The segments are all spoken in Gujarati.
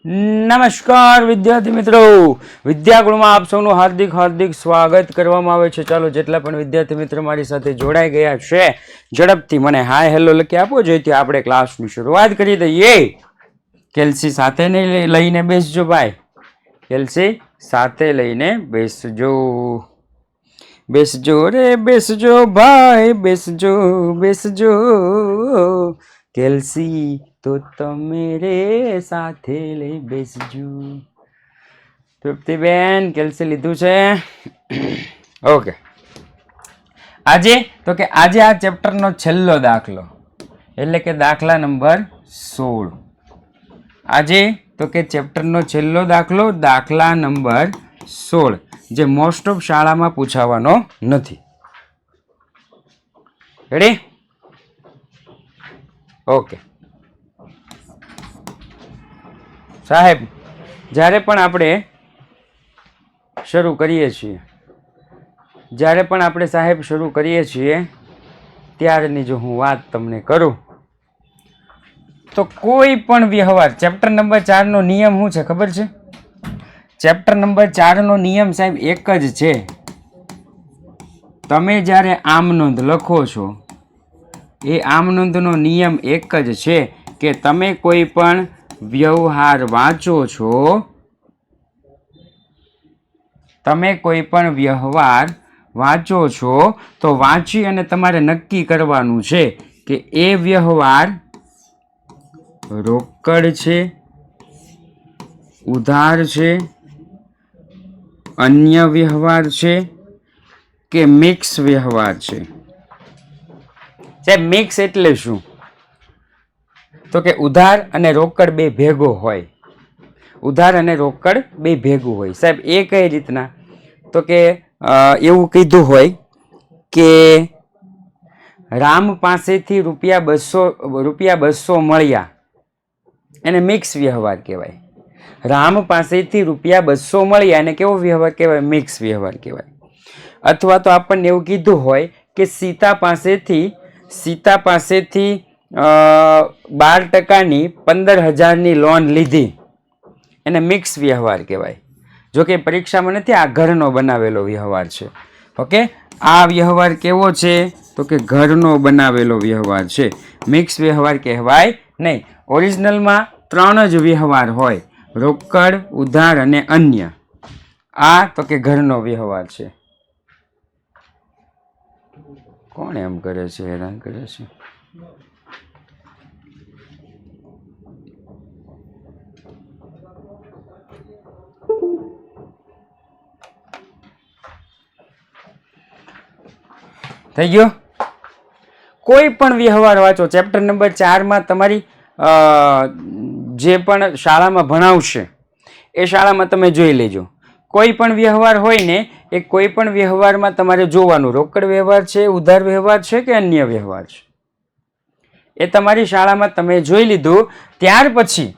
નમસ્કાર વિદ્યાર્થી મિત્રો, વિદ્યાગુણમાં આપ સૌનું હાર્દિક હાર્દિક સ્વાગત કરવામાં આવે છે. ચાલો, જેટલા પણ વિદ્યાર્થી મિત્રો મારી સાથે જોડાઈ ગયા છે, ઝડપથી મને હાય હેલો લખી આપો, જેથી આપણે ક્લાસની શરૂઆત કરી દઈએ. કેલ્સી સાથે લઈને બેસજો ભાઈ, કેલ્સી સાથે લઈને બેસજો. બેસજો રે બેસજો ભાઈ, બેસજો બેસજો. કેલ્સી તો તમે રે સાથે લઈ બેસજો. તૃપ્તિબેન કેલ્સી લીધું છે? ઓકે. આજે આજે આ ચેપ્ટરનો છેલ્લો દાખલો, એટલે કે દાખલા નંબર 16. આજે ચેપ્ટરનો છેલ્લો દાખલો, દાખલા નંબર 16, જે મોસ્ટ ઓફ શાળામાં પૂછાવાનો નથી. રેડી? ઓકે સાહેબ, જ્યારે પણ આપણે શરૂ કરીએ છીએ, ત્યારની જો હું વાત તમને કરું તો કોઈ પણ વ્યવહાર, ચેપ્ટર નંબર 4 નો નિયમ શું છે ખબર છે? ચેપ્ટર નંબર 4 નો નિયમ સાહેબ એક જ છે. તમે જ્યારે આમ નોંધ લખો છો, એ આમ નોંધનો નિયમ એક જ છે કે તમે કોઈ પણ વ્યવહાર વાંચો છો, તો વાંચી અને તમારે નક્કી કરવાનું છે કે એ વ્યવહાર રોકડ છે, ઉધાર છે, અન્ય વ્યવહાર છે કે મિક્સ વ્યવહાર છે. સાહેબ, મિક્સ એટલે શું? તો કે ઉધાર અને રોકડ બે ભેગો હોય. ઉધાર અને રોકડ બે ભેગું હોય. સાહેબ, એ કઈ રીતના? તો કે એવું કીધું હોય કે રામ પાસેથી રૂપિયા 200 મળ્યા, એને મિક્સ વ્યવહાર કહેવાય. રામ પાસેથી રૂપિયા 200 મળ્યા, એને કેવો વ્યવહાર કહેવાય? મિક્સ વ્યવહાર કહેવાય. અથવા તો આપણને એવું કીધું હોય કે સીતા પાસેથી 12%ની 15,000ની લોન લીધી, એને મિક્સ વ્યવહાર કહેવાય. જો કે પરીક્ષામાં નથી, આ ઘરનો બનાવેલો વ્યવહાર છે. ઓકે, આ વ્યવહાર કેવો છે? તો કે ઘરનો બનાવેલો વ્યવહાર છે. મિક્સ વ્યવહાર કહેવાય નહીં. ઓરિજિનલમાં 3 જ વ્યવહાર હોય: રોકડ, ઉધાર અને અન્ય. આ તો કે ઘરનો વ્યવહાર છે. કોણ એમ કરે છે? હેરાન કરે છે. થઈ ગયો? કોઈ પણ વ્યવહાર વાંચો, ચેપ્ટર નંબર 4માં તમારી જે પણ શાળામાં ભણાવશે એ શાળામાં તમે જોઈ લેજો. કોઈ પણ વ્યવહાર હોય ને, એ કોઈ પણ વ્યવહારમાં તમારે જોવાનું, રોકડ વ્યવહાર છે, ઉધાર વ્યવહાર છે કે અન્ય વ્યવહાર છે. એ તમારી શાળામાં તમે જોઈ લીધું. ત્યાર પછી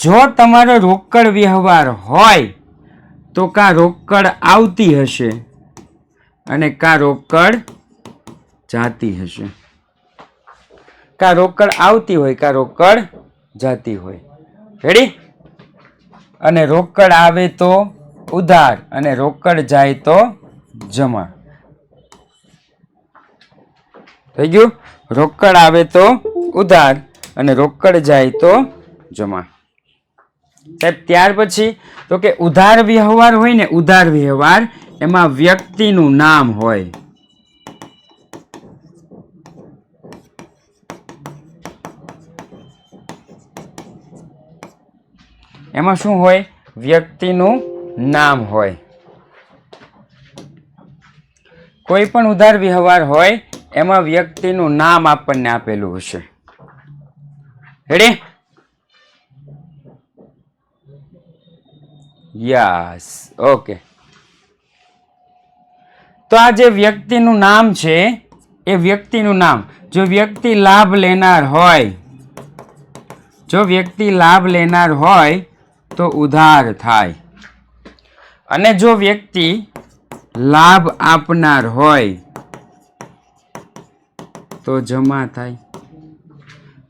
જો તમારો રોકડ વ્યવહાર હોય તો કાં રોકડ આવતી હશે અને કાં રોકડ જાતી હશે. કાં રોકડ આવતી હોય, કાં રોકડ જાતી હોય. રેડી? અને રોકડ આવે તો ઉધાર અને રોકડ જાય તો જમા. થઈ ગયું? રોકડ આવે તો ઉધાર અને રોકડ જાય તો જમા. સાહેબ, ત્યાર પછી તો કે ઉધાર વ્યવહાર હોય ને, ઉધાર વ્યવહાર, એમાં વ્યક્તિનું નામ હોય. એમાં શું હોય? વ્યક્તિનું નામ હોય. કોઈ પણ ઉધાર વ્યવહાર હોય, એમાં વ્યક્તિનું નામ આપણને આપેલું હશે. રેડી? યસ. ઓકે. તો આ જે વ્યક્તિનું નામ છે, એ વ્યક્તિનું નામ, જો વ્યક્તિ લાભ લેનાર હોય, તો ઉધાર થાય. અને જો વ્યક્તિ લાભ આપનાર હોય તો જમા થાય.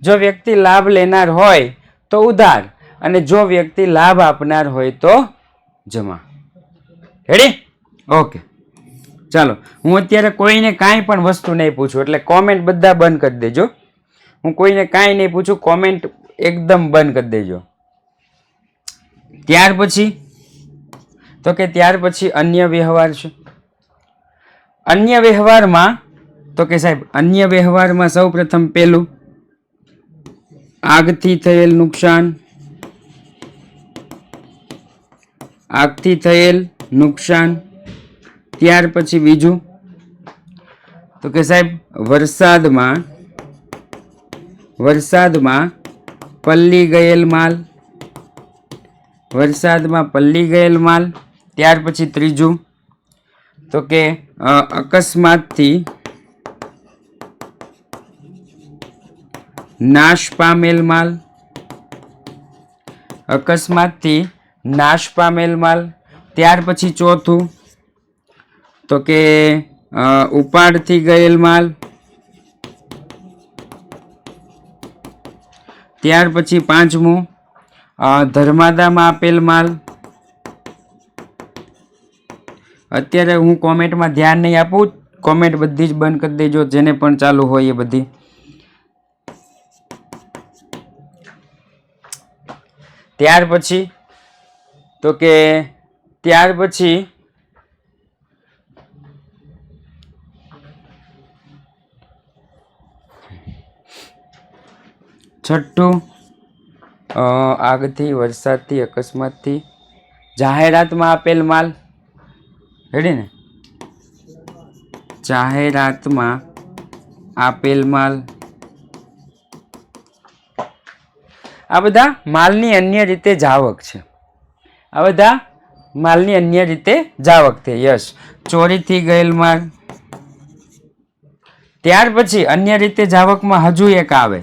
જો વ્યક્તિ લાભ લેનાર હોય તો ઉધાર, અને જો વ્યક્તિ લાભ આપનાર હોય તો જમા. રેડી? ઓકે, ચાલો. હું અત્યારે કોઈને કાંઈ પણ વસ્તુ નહીં પૂછું, એટલે કોમેન્ટ બધા બંધ કરી દેજો. હું કોઈને કાંઈ નહીં પૂછું, કોમેન્ટ એકદમ બંધ કરી દેજો. ત્યાર પછી તો કે ત્યાર પછી અન્ય વ્યવહાર છે. અન્ય વ્યવહારમાં તો કે સાહેબ અન્ય વ્યવહારમાં સૌ પ્રથમ પેલું આગથી થયેલ નુકસાન. આગથી થયેલ નુકસાન. ત્યાર પછી બીજું તો કે સાહેબ વરસાદમાં પલ્લી ગયેલ માલ. વરસાદમાં પલ્લી ગયેલ માલ. ત્યાર પછી ત્રીજું તો કે અકસ્માતથી નાશ પામેલ માલ. અકસ્માતથી નાશ પામેલ માલ. ત્યાર પછી ચોથું તો કે ઉપાડથી ગયેલ માલ. ત્યાર પછી પાંચમું ધર્માદામાં આપેલ માલ. અત્યારે હું કોમેન્ટમાં ધ્યાન નહીં આપું, કોમેન્ટ બધી જ બંધ કરી દેજો, જેને પણ ચાલુ હોય એ બધી. ત્યાર પછી તો કે ત્યાર પછી છઠ્ઠું આગથી, વરસાદથી, અકસ્માતથી, જાહેરાતમાં આપેલ માલ. રેડી ને? જાહેરાતમાં આપેલ માલ. આ બધા માલની અન્ય રીતે જાવક છે. આ બધા માલની અન્ય રીતે જાવક છે. યસ. ચોરીથી ગયેલ માલ. ત્યાર પછી અન્ય રીતે જાવકમાં હજુ એક આવે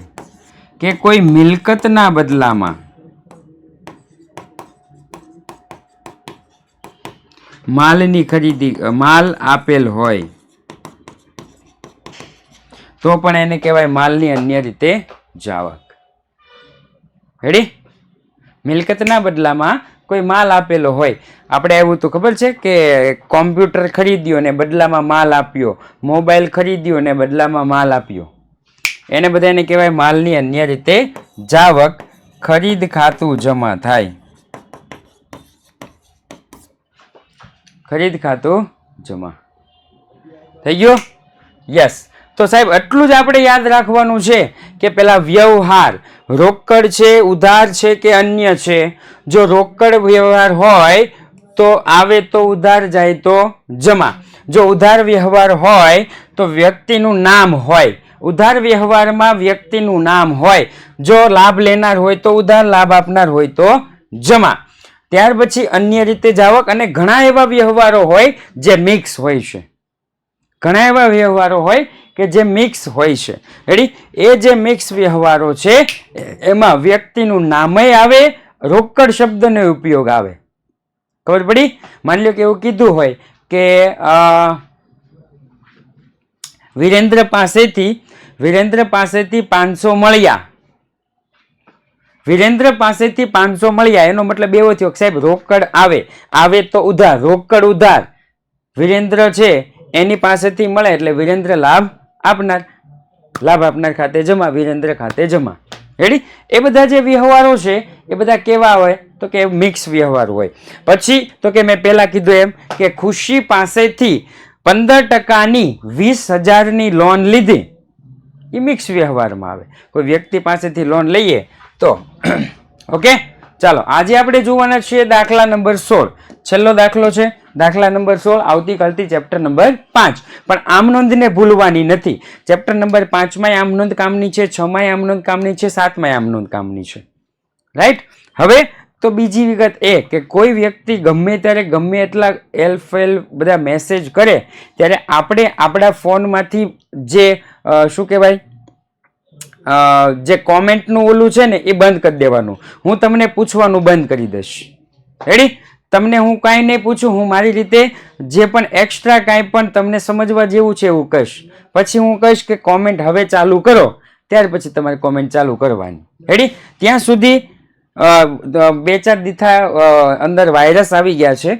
કે કોઈ મિલકતના બદલામાં માલની ખરીદી, માલ આપેલ હોય તો પણ એને કહેવાય માલની અન્ય રીતે જાવક. રેડી? મિલકતના બદલામાં કોઈ માલ આપેલો હોય. આપણે એવું તો ખબર છે કે કોમ્પ્યુટર ખરીદ્યો ને બદલામાં માલ આપ્યો, મોબાઈલ ખરીદ્યો ને બદલામાં માલ આપ્યો, એને બધાને કહેવાય માલની અન્ય રીતે જાવક. ખરીદ ખાતું જમા થાય. ખરીદ ખાતું જમા થઈ ગયો. યસ. તો સાહેબ એટલું જ આપણે યાદ રાખવાનું છે કે પેલા વ્યવહાર રોકડ છે, ઉધાર છે કે અન્ય છે. જો રોકડ વ્યવહાર હોય તો આવે તો ઉધાર, જાય તો જમા. જો ઉધાર વ્યવહાર હોય તો વ્યક્તિનું નામ હોય. ઉધાર વ્યવહારમાં વ્યક્તિનું નામ હોય. જો લાભ લેનાર હોય તો ઉધાર, લાભ આપનાર હોય તો જમા. ત્યાર પછી અન્ય રીતે જાવક. અને ઘણા એવા વ્યવહારો હોય જે મિક્સ હોય છે. ઘણા એવા વ્યવહારો હોય કે જે મિક્સ હોય છે. રેડી? એ જે મિક્સ વ્યવહારો છે એમાં વ્યક્તિનું નામય આવે, રોકડ શબ્દનો ઉપયોગ આવે. ખબર પડી? માની લો કે એવું કીધું હોય કે વિરેન્દ્ર પાસેથી 500 મળ્યા. વિરેન્દ્ર પાસેથી 500 મળ્યા એનો મતલબ એવો થયો કે સાહેબ રોકડ આવે તો ઉધાર, રોકડ ઉધાર. વિરેન્દ્ર છે એની પાસેથી મળે એટલે વિરેન્દ્ર લાભ આપનાર, લાભ આપનાર ખાતે જમા, વિરેન્દ્ર ખાતે જમા. રેડી? એ બધા જે વ્યવહારો છે એ બધા કેવા હોય તો કે મિક્સ વ્યવહાર હોય. પછી તો કે મેં પહેલા કીધું એમ કે ખુશી પાસેથી 15%ની 20,000ની લોન લીધી, એ મિક્સ વ્યવહારમાં આવે. કોઈ વ્યક્તિ પાસેથી લોન લઈએ તો ઓકે. ચાલો આજે આપણે જોવાના છીએ દાખલા નંબર 16. છેલ્લો દાખલો છે દાખલા નંબર 16. આવતીકાલથી ચેપ્ટર નંબર 5. પણ આમ નોંધને ભૂલવાની નથી. ચેપ્ટર નંબર 5માં આમ નોંધ કામની છે, 6માં આમ નોંધ કામની છે, 7માં આમ નોંધ કામની છે. રાઈટ? હવે તો બીજી વિગત એ કે કોઈ વ્યક્તિ ગમે ત્યારે ગમે એટલા એલફેલ બધા મેસેજ કરે ત્યારે આપણે આપણા ફોનમાંથી જે શું કહેવાય જે કોમેન્ટનું ઓલું છે ને એ બંધ કરી દેવાનું. હું તમને પૂછવાનું બંધ કરી દઈશ. રેડી? તમને હું કાંઈ નહીં પૂછું, હું મારી રીતે જે પણ એક્સ્ટ્રા કાંઈ પણ તમને સમજવા જેવું છે એવું કહીશ. પછી હું કહીશ કે કોમેન્ટ હવે ચાલુ કરો, ત્યાર પછી તમારે કોમેન્ટ ચાલુ કરવાની. રેડી? ત્યાં સુધી બે ચાર દીથા અંદર વાયરસ આવી ગયા છે,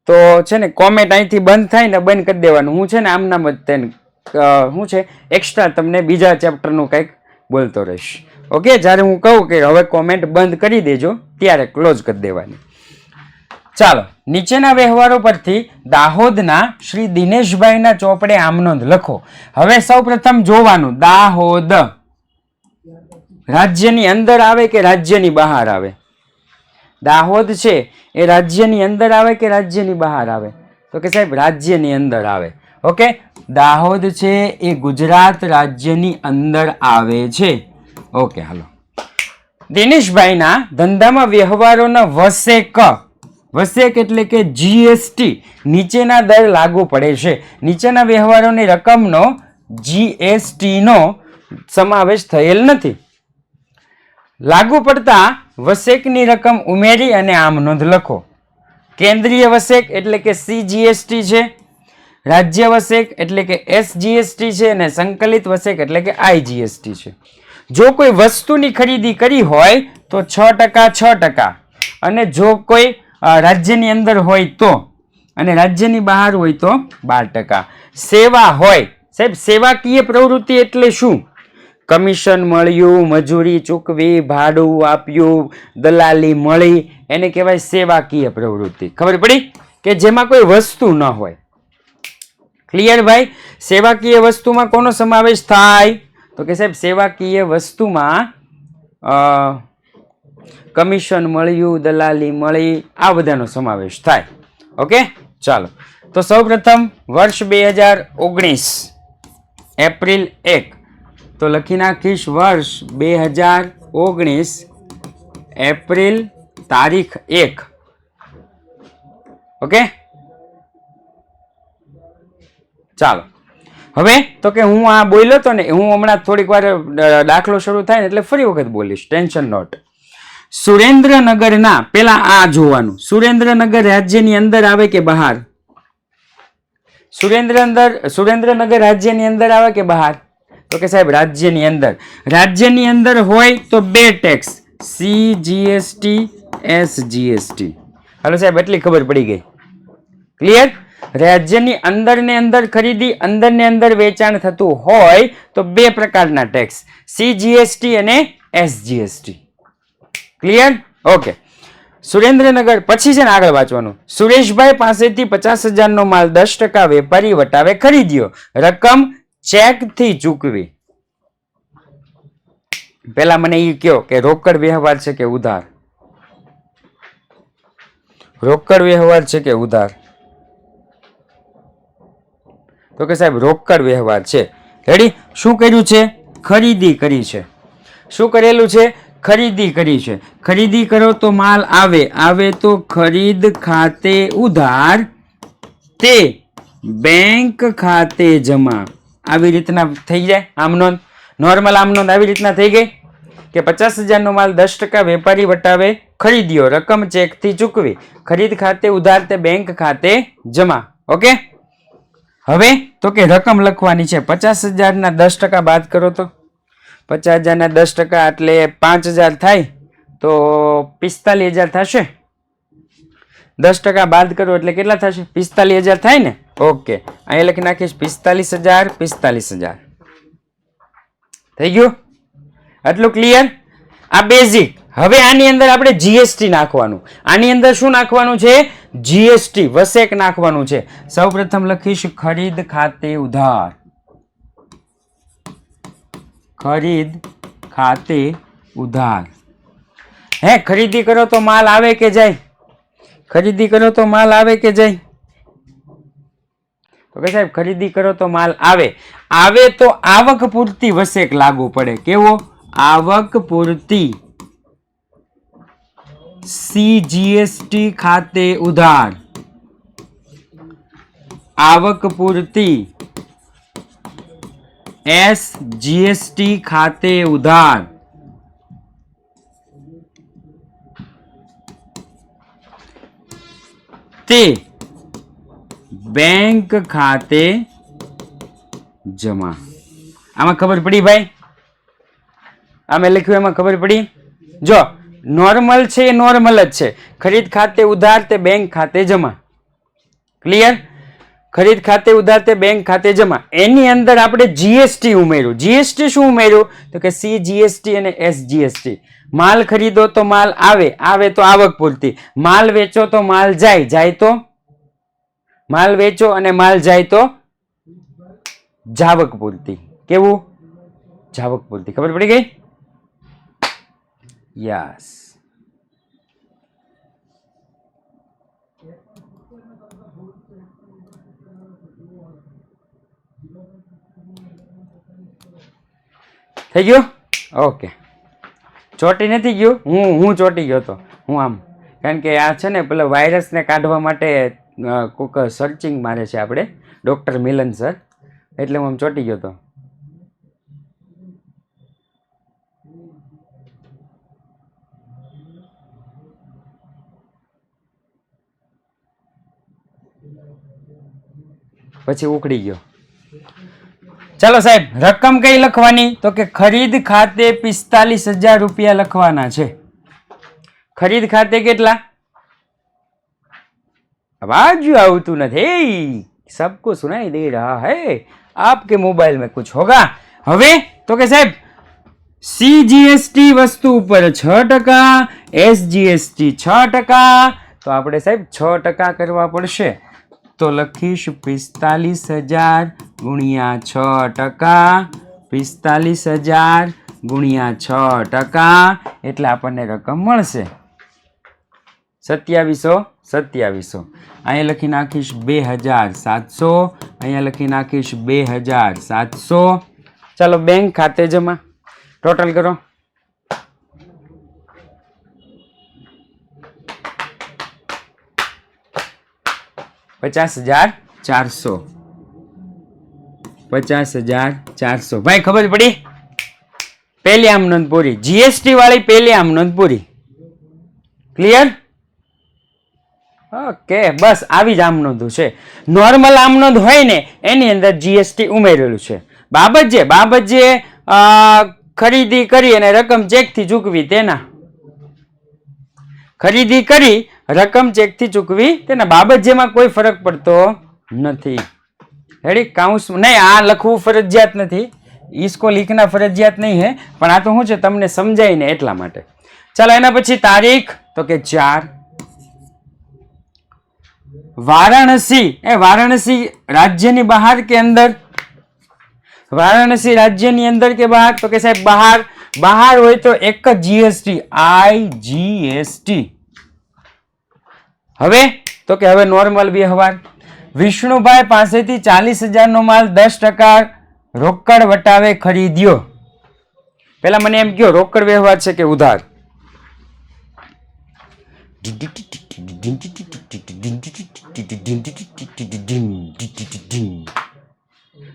તો છે ને કોમેન્ટ અહીંથી બંધ થાય ને બંધ કરી દેવાનું. હું છે ને આમ નામ જ તેને શું છે એક્સ્ટ્રા તમને બીજા ચેપ્ટરનું કંઈક બોલતો રહીશ. ઓકે, જ્યારે હું કહું કે હવે કોમેન્ટ બંધ કરી દેજો ત્યારે ક્લોઝ કરી દેવાની. ચાલો, નીચેના વ્યવહારો પરથી દાહોદના શ્રી દિનેશભાઈના ચોપડે આમનોંધ લખો. હવે સૌ પ્રથમ જોવાનું, દાહોદ રાજ્યની અંદર આવે કે રાજ્યની બહાર આવે? દાહોદ છે એ રાજ્યની અંદર આવે કે રાજ્યની બહાર આવે? તો કે સાહેબ રાજ્યની અંદર આવે. ઓકે, દાહોદ છે એ ગુજરાત રાજ્યની અંદર આવે છે. ઓકે, હાલો. દિનેશભાઈના ધંધામાં વ્યવહારોના વસેક, વસેક એટલે કે જીએસટી નીચેના દર લાગુ પડે છે. નીચેના વ્યવહારોની રકમનો જીએસટી નો સમાવેશ થયેલ નથી. લાગુ પડતા વસેકની રકમ ઉમેરી અને આમ નોંધ લખો. કેન્દ્રીય વસેક એટલે કે સીજીએસટી છે, રાજ્ય વસેક એટલે કે એસજીએસટી છે, અને સંકલિત વસેક એટલે કે આઈજીએસટી છે. જો કોઈ વસ્તુની ખરીદી કરી હોય તો 6%, 6%, અને જો કોઈ રાજ્યની અંદર હોય તો, અને રાજ્યની બહાર હોય તો 12%. સેવા હોય, સાહેબ સેવાકીય પ્રવૃત્તિ એટલે શું? કમિશન મળ્યું, મજૂરી ચૂકવી, ભાડું આપ્યું, દલાલી મળી, એને કહેવાય સેવાકીય પ્રવૃત્તિ. ખબર પડી કે જેમાં કોઈ વસ્તુ ન હોય. ક્લિયર ભાઈ? સેવાકીય વસ્તુમાં કોનો સમાવેશ થાય? તો કે સાહેબ સેવાકીય વસ્તુમાં કમિશન મળ્યું, દલાલી મળી, આ બધાનો સમાવેશ થાય. ઓકે, ચાલો. તો સૌ પ્રથમ વર્ષ 2019 એપ્રિલ 1, તો લખી નાખીશ વર્ષ 2019 એપ્રિલ તારીખ 1. ઓકે, ચાલો. હવે તો કે હું આ બોલ્યો તો ને, હું હમણાં થોડીક વાર દાખલો શરૂ થાય ને એટલે ફરી વખત બોલીશ, ટેન્શન નોટ. સુરેન્દ્રનગરના, પેલા આ જોવાનું, સુરેન્દ્રનગર રાજ્યની અંદર આવે કે બહાર? સુરેન્દ્રનગર રાજ્યની અંદર આવે કે બહાર? તો કે સાહેબ રાજ્યની અંદર. રાજ્યની અંદર હોય તો 2 ટેક્સ, સીજીએસટી, એસજીએસટી. હાલો સાહેબ, એટલી ખબર પડી ગઈ. ક્લિયર? રાજ્યની અંદર ને અંદર ખરીદી, અંદર ને અંદર વેચાણ થતું હોય તો 2 પ્રકારના ટેક્સ, સીજીએસટી અને એસજીએસટી. ક્લિયર? ઓકે. સુરેન્દ્રનગર પછી છે ને આગળ વાંચવાનું. સુરેશભાઈ પાસેથી 50,000 નો માલ 10% વેપારી વટાવે ખરીદ્યો. રકમ ચેક થી ચૂકવી. પેલા મને એ કહો કે રોકડ વ્યવહાર છે કે ઉધાર? રોકડ વ્યવહાર છે કે ઉધાર? તો કે સાહેબ રોકડ વ્યવહાર છે. રેડી? શું કર્યું છે? ખરીદી કરી છે. શું કરેલું છે? ખરીદી કરી છે. ખરીદી કરો તો માલ આવે, આવે તો ખરીદ ખાતે ઉધાર, તે બેંક ખાતે જમા. આવી રીતના થઈ જાય આમનોંધ, નોર્મલ આમનોંધ આવી રીતના થઈ ગઈ કે 50,000 નો માલ 10% વેપારી વટાવે ખરીદ્યો, રકમ ચેક થી ચૂકવી, ખરીદ ખાતે ઉધાર, તે બેંક ખાતે જમા. ઓકે, હવે તો કે રકમ લખવાની છે. 50,000 ના 10% બાદ કરો તો 50,000 ના 10% એટલે 5,000 થાય, તો 45,000 થશે. 10% બાદ કરો એટલે કેટલા થશે? 45,000 થાય ને. ઓકે, અહીંયા લખી નાખીશ 45,000, 45,000 થઈ ગયું. આટલું ક્લિયર? આ બેઝિક. હવે આની અંદર આપણે જીએસટી નાખવાનું. આની અંદર શું નાખવાનું છે? જીએસટી, વસેક નાખવાનું છે. સૌ પ્રથમ લખીશ ખરીદ ખાતે ઉધાર. ખરીદ ખાતે ઉધાર. હે, ખરીદી કરો તો માલ આવે કે જાય? ખરીદી કરો તો માલ આવે કે જાય? તો કે સાહેબ ખરીદી કરો તો માલ આવે. આવે તો આવક પૂરતી વસેક લાગુ પડે. કેવો? આવક પૂરતી, સીજીએસટી ખાતે ઉધાર. આવક પૂરતી, એસજીએસટી ખાતે ઉધાર. તે બેંક ખાતે જમા. આમાં ખબર પડી ભાઈ? આમે લખ્યું એમાં ખબર પડી? જો નોર્મલ છે એ નોર્મલ જ છે. ખરીદ ખાતે ઉધાર તે બેંક ખાતે જમા. ક્લિયર? ખરીદ ખાતે ઉધાર તે બેંક ખાતે જમા. એની અંદર આપણે જીએસટી ઉમેર્યું. જીએસટી શું ઉમેર્યું? તો કે સી જીએસટી અને એસ જીએસટી. માલ ખરીદો તો માલ આવે, આવે તો આવક પૂરતી. માલ વેચો તો માલ જાય, જાય તો માલ વેચો અને માલ જાય તો જાવક પૂરતી. કેવું? જાવક પૂરતી. ખબર પડી ગઈ? યસ. થઈ ગયું? ઓકે. ચોટી નથી ગયું? હું ચોટી ગયો હતો. હું આમ, કારણ કે આ છે ને પેલા વાયરસને કાઢવા માટે કોઈક સર્ચિંગ મારે છે આપણે, ડૉક્ટર મિલન સર, એટલે હું આમ ચોટી ગયો હતો. પછી ઉખડી ગયો. ચાલો સાહેબ, રકમ કઈ લખવાની? તો કે ખરીદ ખાતે 45,000 રૂપિયા લખવાના છે. ખરીદ ખાતે કેટલા? आवाज આવતું નથી. सबको सुनाई दे रहा है, आपके मोबाइल में कुछ होगा. હવે તો કે સાહેબ CGST વસ્તુ ઉપર 6%, SGST 6%, તો આપણે સાહેબ 6% કરવા પડશે. તો લખીશ 45,000 ગુણ્યા 6%, 45,000 ગુણ્યા 6%, એટલે આપણને રકમ મળશે 2700. અહીંયા લખી નાખીશ 2,700, અહીંયા લખી નાખીશ 2,700. ચાલો બેંક ખાતે જમા. ટોટલ કરો. ₹50,400. 50,400. ભાઈ ખબર પડી? પહેલી આમ નોંધ પૂરી. જીએસટી વાળી પહેલી આમ નોંધ પૂરી. ક્લિયર? ઓકે, બસ આવી જ આમ નોંધ છે. નોર્મલ આમ નોંધ હોય ને એની અંદર જીએસટી ઉમેરેલું છે. બાબત જે ખરીદી કરી અને રકમ ચેકથી ચૂકવી તેના. ખરીદી કરી રકમ ચેકથી ચૂકવી તેના. બાબત જેમાં કોઈ ફરક પડતો નથી. રેડી? કાઉન્સ નહીં, આ લખવું ફરજિયાત નથી. इसको लिखना फरजियात नहीं है, પણ આ તો શું છે તમને સમજાય ને એટલા માટે. ચાલો એના પછી તારીખ તો કે 4. વારાણસી રાજ્યની બહાર કે અંદર? વારાણસી રાજ્યની અંદર કે બહાર? તો કે સાહેબ બહાર. બહાર હોય તો એક જ જીએસટી, IGST. હવે તો કે હવે નોર્મલ વ્યવહાર. વિષ્ણુભાઈ પાસેથી 40,000 નો માલ 10% રોકડ વટાવે ખરીદ્યો. પેલા મને એમ કહો, રોકડ વ્યવહાર છે કે ઉધાર?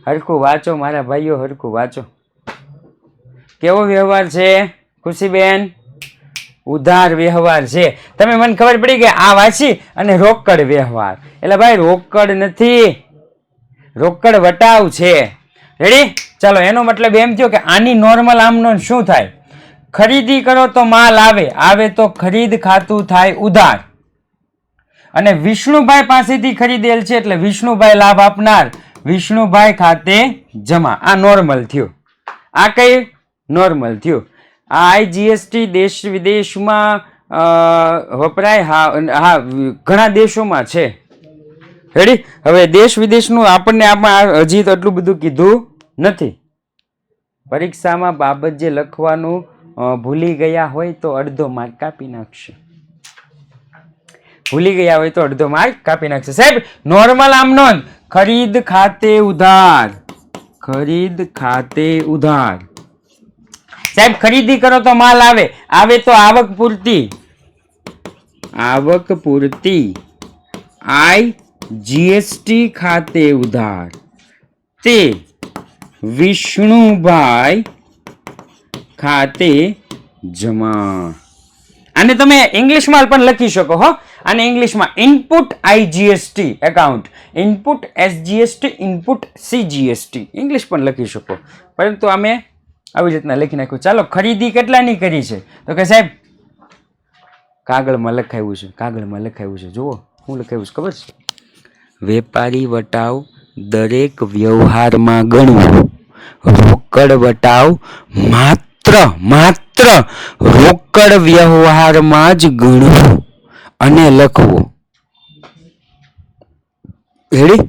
હરખું વાંચો મારા ભાઈઓ, હરખું વાંચો. કેવો વ્યવહાર છે ખુશીબેન? ઉધાર વ્યવહાર છે. તમે મને ખબર પડી કે આ વાંચી અને રોકડ વ્યવહાર, એટલે ભાઈ રોકડ નથી, રોકડ વટાવ છે. રેડી? ચાલો એનો મતલબ એમ થયો કે આની નોર્મલ આમનો શું થાય? ખરીદી કરો તો માલ આવે, આવે તો ખરીદ ખાતું થાય ઉધાર. અને વિષ્ણુભાઈ પાસેથી ખરીદેલ છે એટલે વિષ્ણુભાઈ લાભ આપનાર, વિષ્ણુભાઈ ખાતે જમા. આ નોર્મલ થયું. આ કઈ નોર્મલ થયું. આ IGST દેશ વિદેશમાં વપરાય. હા, ઘણા દેશોમાં છે. રેડી? હવે દેશ વિદેશનું આપણને આમાં હજી તો એટલું બધું કીધું નથી. પરીક્ષામાં બાબત જે લખવાનું ભૂલી ગયા હોય તો અડધો માર્ક કાપી નાખશે. ભૂલી ગયા હોય તો અડધો માર્ક કાપી નાખશે. સાહેબ નોર્મલ આમ નોંધ. ખરીદ ખાતે ઉધાર. ખરીદ ખાતે ઉધાર. સાહેબ ખરીદી કરો તો માલ આવે, આવે તો આવક પૂરતી. આવક પૂરતી. IGST ખાતે ઉધાર. તે વિષ્ણુભાઈ ખાતે જમા. આને તમે ઇંગ્લિશમાં પણ લખી શકો હો. આને ઇંગ્લિશમાં input IGST account, input SGST, input CGST English પણ લખી શકો, પરંતુ અમે આવી રીતના લખી નાખ્યું. ચાલો ખરીદી કેટલાની કરી છે? તો કે સાહેબ કાગળમાં લખાયું છે જુઓ શું લખાયું છે ખબર છે? વેપારી વટાવ દરેક વ્યવહારમાં ગણવું, રોકડ વટાવ માત્ર રોકડ વ્યવહારમાં જ ગણવું અને લખવું. રેડી?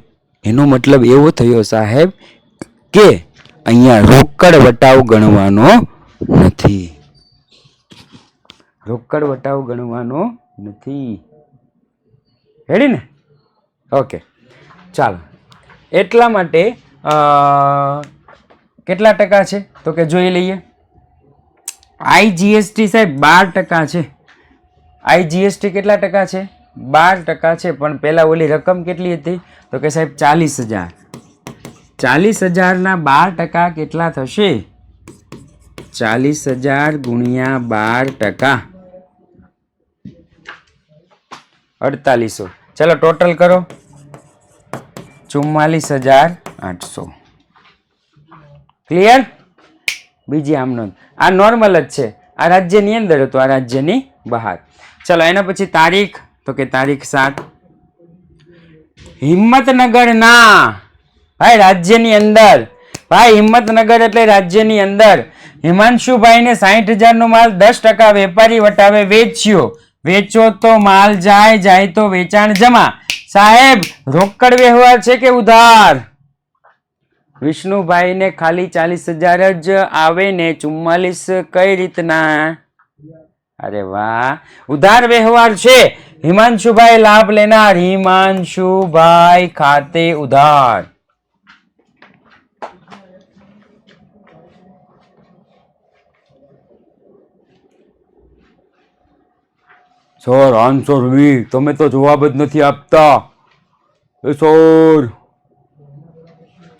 એનો મતલબ એવો થયો સાહેબ કે અહીંયા રોકડ વટાવ ગણવાનો નથી. રોકડ વટાવ ગણવાનો નથી. રેડી ને? ઓકે ચાલો. એટલા માટે કેટલા ટકા છે તો કે જોઈ લઈએ. IGST સાહેબ 12% છે. IGST કેટલા ટકા છે? 12% છે. પણ પેલા ઓલી રકમ કેટલી હતી તો કે સાહેબ 40,000. 40,000 ના 12% કેટલા થશે? 40,000 ગુણ્યા 12%, 4800. ચલો ટોટલ કરો, 44,800. ક્લિયર? બીજી આમ નોંધ, આ નોર્મલ જ છે. આ રાજ્યની અંદર હતું, આ રાજ્યની બહાર. ચલો એના પછી તારીખ તો કે તારીખ 7. હિંમતનગર ના ભાઈ રાજ્યની અંદર, ભાઈ હિંમતનગર એટલે રાજ્યની અંદર હિમાંશુભાઈ ને 60,000 નો માલ 10% વેપારી વટાવે વેચ્યો. વેચો તો માલ જાય તો વેચાણ જમા. સાહેબ રોકડ વ્યવહાર છે કે ઉધાર? વિષ્ણુભાઈ ને ખાલી 40,000 જ આવે ને 44 કઈ રીતના? અરે વાહ, ઉધાર વ્યવહાર છે. હિમાંશુભાઈ લાભ લેનાર, હિમાંશુભાઈ ખાતે ઉધાર. સર આન્સર વી, તમે તો જવાબ જ નથી આપતા. એ સર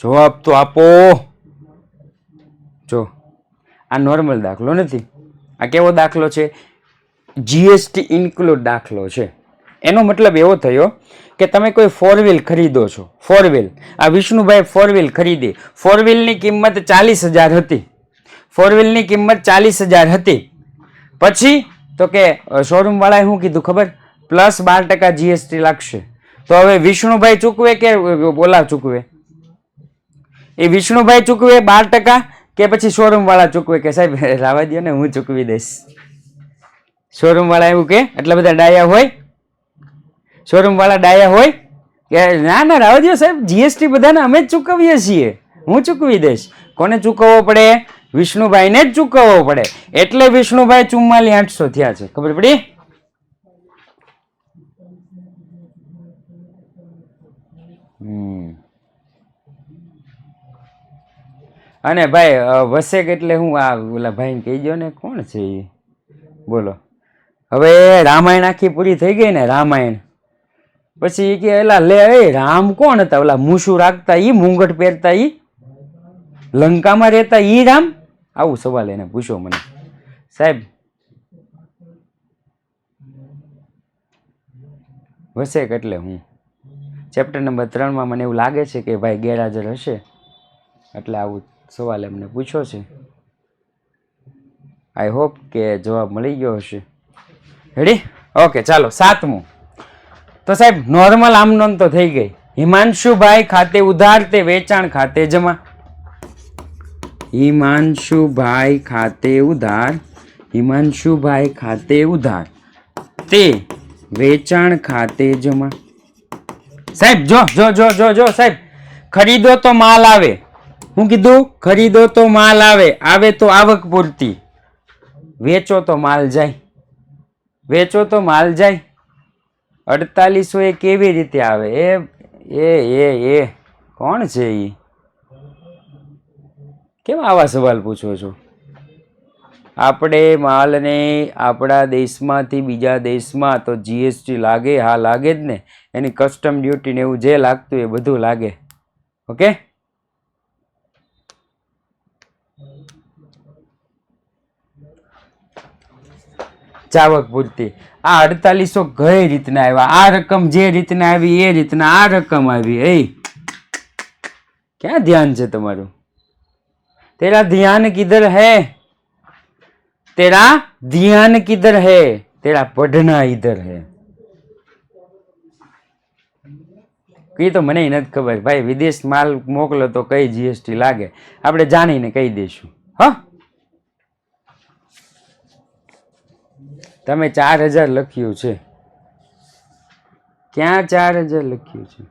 જવાબ તો આપો. જો આ નોર્મલ દાખલો નથી, આ કેવો દાખલો છે? GST ઇન્ક્લુડ દાખલો છે. એનો મતલબ એવો થયો કે તમે કોઈ 4 વ્હીલ ખરીદો છો. 4 વ્હીલ, આ વિષ્ણુભાઈ 4 વ્હીલ ખરીદી. 4 વ્હીલની કિંમત 40,000 હતી. 4 વ્હીલની કિંમત 40,000 હતી. પછી તો કે શોરૂમ વાળાએ શું કીધું ખબર? પ્લસ 12% GST લાગશે. તો હવે વિષ્ણુભાઈ ચૂકવે કે ઓલા ચૂકવે? એ વિષ્ણુભાઈ ચૂકવે 12% કે પછી શોરૂમ વાળા ચૂકવે કે સાહેબ રાવા દો ને હું ચૂકવી દઈશ? શોરૂમ વાળા એવું કે? એટલા બધા ડાયા હોય? શોરૂમ વાળા ડાયા હોય કે ના ના રાવા દો સાહેબ, GST બધાને અમે જ ચૂકવીએ છીએ, હું ચૂકવી દઈશ. કોને ચૂકવવો પડે? વિષ્ણુભાઈને જ ચૂકવવો પડે. એટલે વિષ્ણુભાઈ 44,800 થયા છે. ખબર પડી? અને ભાઈ વસેક એટલે હું આ ઓલા ભાઈને કહી દો ને, કોણ છે એ? બોલો. હવે રામાયણ આખી પૂરી થઈ ગઈ ને, રામાયણ પછી કે એલા લે રામ કોણ હતા? ઓલા મૂછું રાખતા ઈ, મુંગટ પહેરતા ઈ, લંકામાં રહેતા ઈ રામ? આવું સવાલ એને પૂછો મને. સાહેબ વસેક એટલે હું ચેપ્ટર નંબર 3 માં મને એવું લાગે છે કે ભાઈ ગેરહાજર હશે, એટલે આવું સવાલ એમને પૂછ્યો છે. આઈ હોપ કે જવાબ મળી ગયો હશે. રેડી? ઓકે ચાલો 7મું. તો સાહેબ નોર્મલ આમ નોંધ તો થઈ ગઈ. હિમાંશુભાઈ ખાતે ઉધાર તે વેચાણ ખાતે જમા. હિમાંશુભાઈ ખાતે ઉધાર, હિમાંશુભાઈ ખાતે ઉધાર તે વેચાણ ખાતે જમા. સાહેબ જો જો જો જો જો સાહેબ, ખરીદો તો માલ આવે. હું કીધું? ખરીદો તો માલ આવે, આવે તો આવક પૂરતી. વેચો તો માલ જાય, વેચો તો માલ જાય. 4800 એ કેવી રીતે આવે? એ કોણ છે એ? કેમ આવા સવાલ પૂછો છો? આપણે માલને આપણા દેશમાંથી બીજા દેશમાં તો GST લાગે. હા લાગે જ ને, એની કસ્ટમ ડ્યુટી ને એવું જે લાગતું એ બધું લાગે. ઓકે, ચાવક પૂરતી. આ 4800 કઈ રીતના આવ્યા? આ રકમ જે રીતના આવી એ રીતના આ રકમ આવી. એ ક્યાં ધ્યાન છે તમારું? तेरा ध्यान किधर है? तेरा ध्यान किधर है? तेरा पढ़ना इधर है. એ તો મને નથી ખબર ભાઈ. વિદેશ માલ મોકલો તો કઈ જીએસટી લાગે આપણે જાણીને કહી દઈશું. હા, તમે 4000 લખ્યું છે. ક્યાં 4000 લખ્યું છે?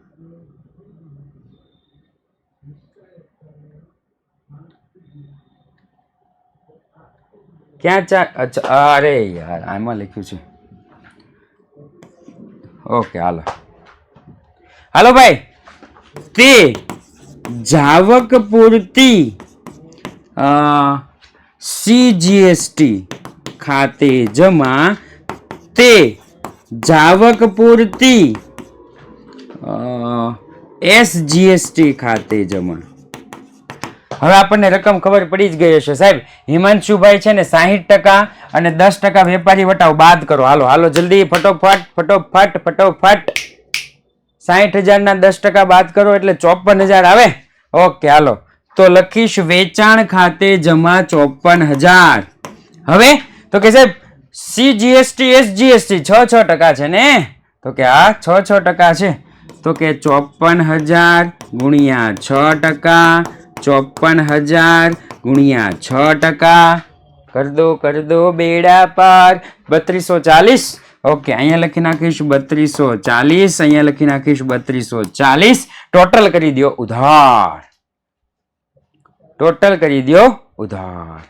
ક્યાં 4? અચ્છા, અરે યાર આમાં લખ્યું છે. ઓકે, હાલો હાલો ભાઈ. તે જાવક પૂરતી CGST ખાતે જમા, તે જાવક પૂરતી SGST ખાતે જમા. હવે આપણને રકમ ખબર પડી જ ગઈ હશે સાહેબ. હિમાંશુભાઈ છે ને 60% અને 10% વેપારી વટાવ બાદ કરો. હાલો હાલો જલ્દી, ફટોફટ ફટોફટ ફટોફટ. 60,000 ના 10% બાદ કરો એટલે 54,000 આવે. ઓકે હાલો, તો લખીશ વેચાણ ખાતે જમા 54,000. હવે તો કે સાહેબ CGST SGST 6% છે ને, તો કે આ 6% છે. તો કે 54,000 ગુણ્યા 6%, 54,000 ગુણ્યા 6%. કર દો બેડા પાર. 3240. ઓકે, અહીંયા લખી નાખીશ 3240, અહીંયા લખી નાખીશ 3240. ટોટલ કરી દો ઉધાર. ટોટલ કરી દો ઉધાર.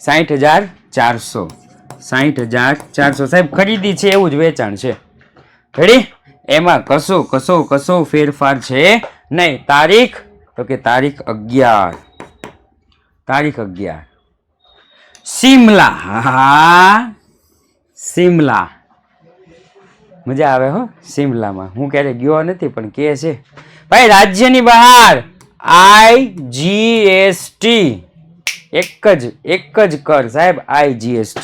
$60,400. 60,400 સાહેબ ખરીદી છે એવું જ વેચાણ છે. રેડી? એમાં કશો ફેરફાર છે નહીં. તારીખ તો કે તારીખ 11. તારીખ 11. શિમલા. હા, શિમલા મજા આવે હો શિમલામાં. હું ક્યારે ગયો નથી પણ કે છે ભાઈ રાજ્યની બહાર IGST એક જ કર સાહેબ, IGST.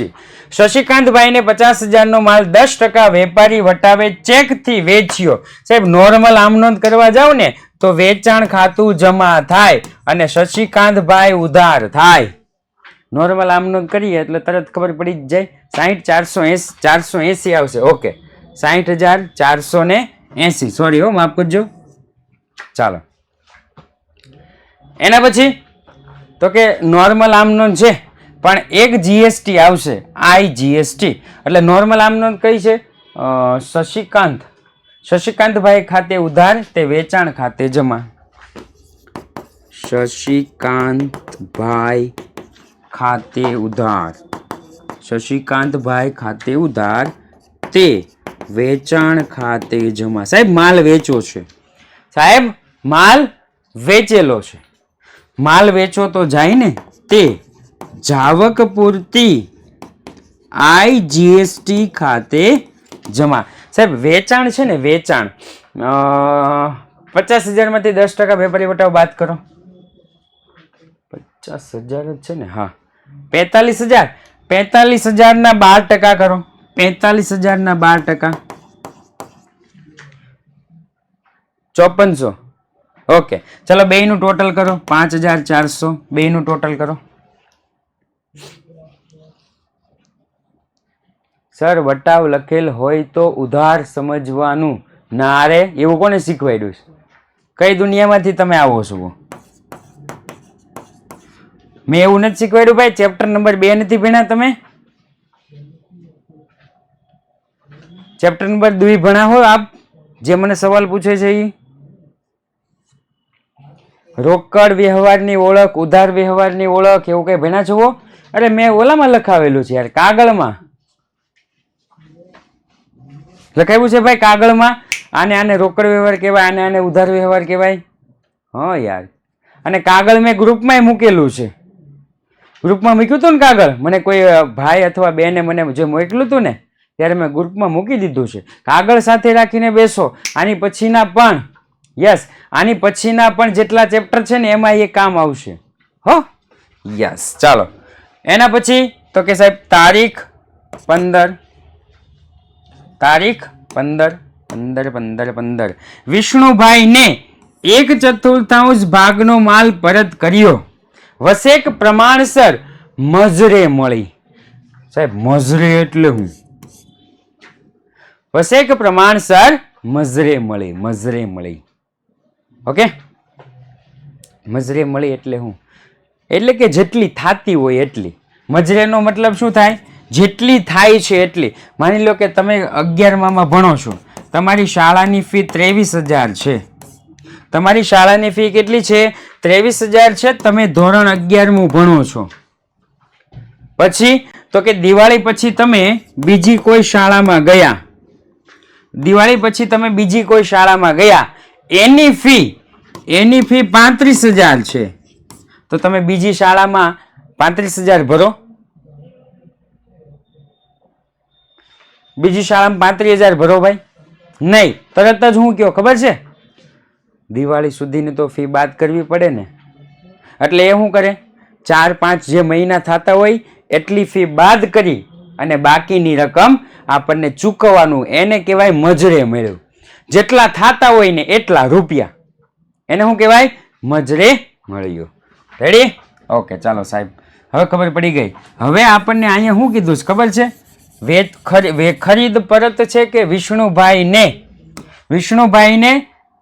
શશિકાંતભાઈ ને 50,000 નો માલ 10% વેપારી વટાવે ચેક થી વેચ્યો. સાહેબ નોર્મલ આમ નોંધ કરવા જાવ ને તો વેચાણ ખાતું જમા થાય અને શશિકાંતભાઈ ઉધાર થાય. નોર્મલ આમ નોંધ કરીએ એટલે તરત ખબર પડી જ જાય. 60,480 આવશે. ઓકે, 60,480. સોરી હો, માફ કરજો. ચાલો, એના પછી તો કે નોર્મલ આમ નોંધ છે પણ એક GST આવશે, IGST. એટલે નોર્મલ આમ નોંધ કઈ છે? શશિકાંતભાઈ ખાતે ઉધાર, તે વેચાણ ખાતે જમા. શશિકાંતભાઈ ખાતે ઉધાર, શશિકાંતભાઈ ખાતે ઉધાર, તે વેચાણ ખાતે જમા. સાહેબ માલ વેચો છે. સાહેબ માલ વેચેલો છે. માલ વેચો તો જાય ને. તે જાવક પૂરતી IGST ખાતે જમા. સાહેબ વેચાણ છે ને, વેચાણ 50,000 માંથી 10% વેપારી વટાવ બાદ કરો. 50,000 જ છે ને? હા, 45,000. 45,000 ના 12% કરો. 45,000 ના 12%, 5400. ઓકે, ચલો બે નું ટોટલ કરો. 5,400. બે નું ટોટલ કરો. સર વટાવ લખેલ હોય તો ઉધાર સમજવાનું. ના રે, એવું કોને શીખવાડ્યું છે? કઈ દુનિયામાંથી તમે આવો છો? મેં એવું નથી શીખવાડ્યું ભાઈ. ચેપ્ટર નંબર 2 નથી ભણ્યા તમે? ચેપ્ટર નંબર 2 ભણા હો આપ? જે મને સવાલ પૂછે છે એ રોકડ વ્યવહારની ઓળખ, ઉધાર વ્યવહારની ઓળખ, એવું કઈ ભણ્યા છો? અરે મેં ઓલામાં લખાવેલું છે યાર, કાગળમાં લખાવ્યું છે ભાઈ, કાગળમાં. આને રોકડ વ્યવહાર કહેવાય, આને ઉધાર વ્યવહાર કહેવાય. હા યાર, અને કાગળ મેં ગ્રુપમાં મૂકેલું છે. ગ્રુપમાં મૂક્યું હતું ને કાગળ, મને કોઈ ભાઈ અથવા બેને મને જે મોકલ્યું હતું ને ત્યારે મેં ગ્રુપમાં મૂકી દીધું છે. કાગળ સાથે રાખીને બેસો. આની પછીના પણ, યસ, આની પછીના પણ જેટલા ચેપ્ટર છે ને એમાં એ કામ આવશે. હો, યસ. ચાલો, એના પછી તો કે સાહેબ તારીખ 15. તારીખ 15 વિષ્ણુભાઈ ને 1/4 ભાગનો માલ પરત કર્યો. વસેક પ્રમાણસર મજરે મળી. સાહેબ મજરે એટલે હું? વસેક પ્રમાણસર મજરે મળી. મજરે મળી. ઓકે, મજરે મળી એટલે હું? એટલે કે જેટલી થાતી હોય એટલી. મજરેનો મતલબ શું થાય? જેટલી થાય છે એટલી. માની લો કે તમે 11માં ભણો છો, તમારી શાળાની ફી 23,000 છે. તમારી શાળાની ફી કેટલી છે? 23,000 છે. તમે ધોરણ 11મું ભણો છો. પછી તો કે દિવાળી પછી તમે બીજી કોઈ શાળામાં ગયા, દિવાળી પછી તમે બીજી કોઈ શાળામાં ગયા, એની ફી 35,000 છે. તો તમે બીજી શાળામાં 35,000 ભરો. બીજી શાળામાં 35,000 ભરો ભાઈ? નહીં. તરત જ હું કયો ખબર છે? દિવાળી સુધીની તો ફી બાદ કરવી પડે ને. એટલે એ શું કરે? 4-5 જે મહિના થતા હોય એટલી ફી બાદ કરી અને બાકીની રકમ આપણને ચૂકવવાનું, એને કહેવાય મજરે મળ્યું. જેટલા થતા હોય ને એટલા રૂપિયા, એને શું કહેવાય? મજરે મળ્યું. રેડી? ઓકે, ચાલો સાહેબ, હવે ખબર પડી ગઈ. હવે આપણને અહીંયા શું કીધું છે ખબર છે? ખરીદ પરત છે કે વિષ્ણુભાઈને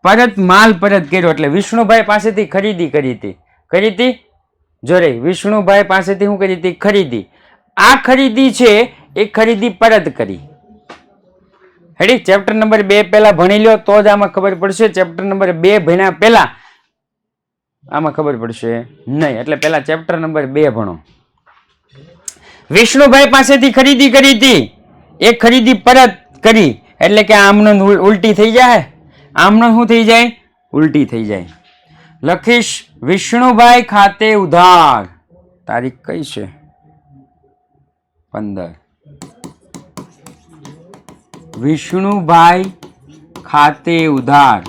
પરત માલ પરત કર્યો. એટલે વિષ્ણુભાઈ પાસેથી ખરીદી કરી હતી. જો રે, વિષ્ણુભાઈ પાસેથી શું કરી હતી? ખરીદી. આ ખરીદી છે એ ખરીદી પરત કરી. હેડી, ચેપ્ટર નંબર 2 પહેલા ભણી લ્યો તો જ આમાં ખબર પડશે. ચેપ્ટર નંબર 2 ભણ્યા પહેલા આમાં ખબર પડશે નહીં. એટલે પહેલા ચેપ્ટર નંબર 2 ભણો. વિષ્ણુભાઈ પાસેથી ખરીદી કરી હતી, એ ખરીદી પરત કરી. એટલે કે આમનો ઉલટી થઈ જાય. આમનો શું થઈ જાય? ઉલટી થઈ જાય. લખીશ વિષ્ણુભાઈ ખાતે ઉધાર. તારીખ કઈ છે? 15. વિષ્ણુભાઈ ખાતે ઉધાર.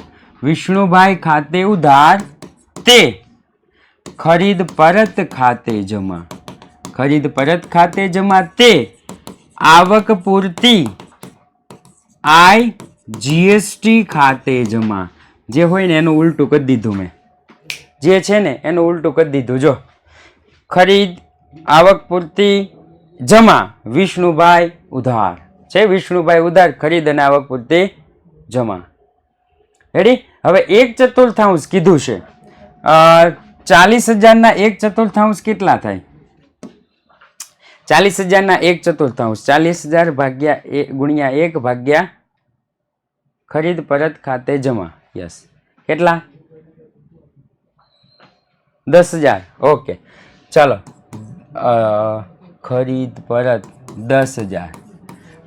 વિષ્ણુભાઈ ખાતે ઉધાર તે ખરીદ પરત ખાતે જમા. ખરીદ પરત ખાતે જમા તે આવક પૂરતી IGST ખાતે જમા. જે હોય ને એનું ઉલટું કરી દીધું મેં. જે છે ને એનું ઉલટું કરી દીધું. જો ખરીદ, આવક પૂરતી, જમા, વિષ્ણુભાઈ ઉધાર છે. વિષ્ણુભાઈ ઉધાર, ખરીદ અને આવક પૂરતી, જમા. રેડી? હવે 1/4 કીધું છે. 40,000 ના 1/4 કેટલા થાય? 40,000 ના 1/4, 40,000 ભાગ્યા ગુણ્યા 1 ભાગ્યા ખરીદ પરત ખાતે જમા. યસ, કેટલા? 10,000. ઓકે, ચાલો. ખરીદ પરત 10,000.